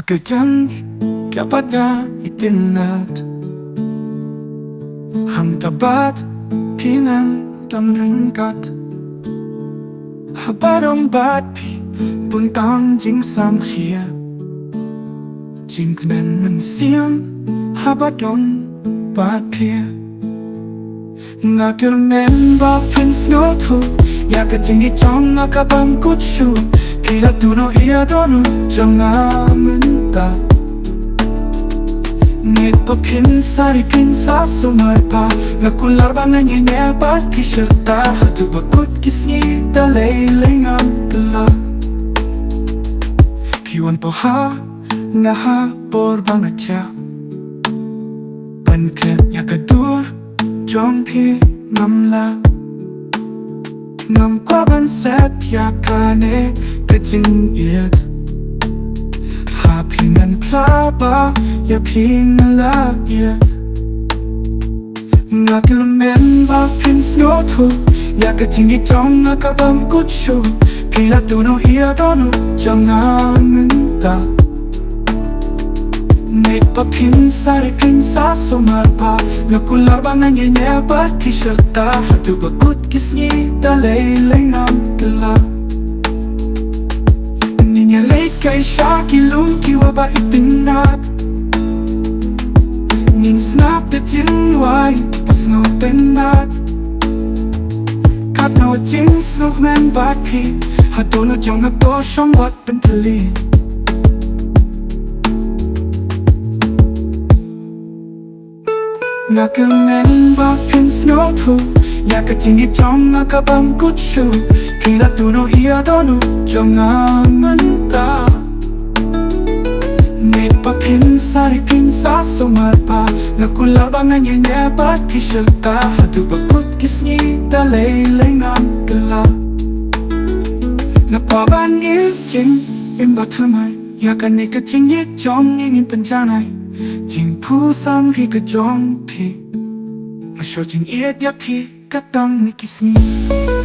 Hakikaten kepada itinat Hang tabat pinang tamringkat Habarong bat pi puntang jing sam khia Jing knen men siam habadong bat pia Ngakirnen ba pins ngotu Yakatingi chong nakabang kutshu Kila tuno iya donu Jangan minta Nit pa pinsari pinsa sumarpa Ngakular ba nga nyebat kisirta Haduh bakut kisngi dalay lingam tala Kiwan po ha Nga ha por ba nga tiya Banket yakadur Jong pi ngamla Ngam kwa ban set yakane Kajing iet Ha pingan plaba Ya pingan la iet Ngakilmen ba pins ngotu Ya kajing itong nakabam kutshu Pila tuno iya donu Jangan minta Nit pa pinsari pinsa sumarpa Ngakular ba nga nyebat kisirta Haduh bakut kisngi dalay lingam tala Ninya late kay siya kilong kiwa ba itinat Ning snap the jinway pas ngotenat Kat no jings no men bat pi Haduh no jong ako siyang wat pentali Ngakilmen ba pins ngotu Yakatingi chong nakabam kutshu Kila tuno iya donu Jangan minta Nit pa pinsari pinsa sumarpa Ngakular ba nga nyebat kisirta Haduh bakut kisngi dalay lingam gala Ngapaban jing imba tumay Yakan ikajing yitjong ingin penjanay Jing pusam hi kajong pi Masyo jing iet ya pi katang ni kisngi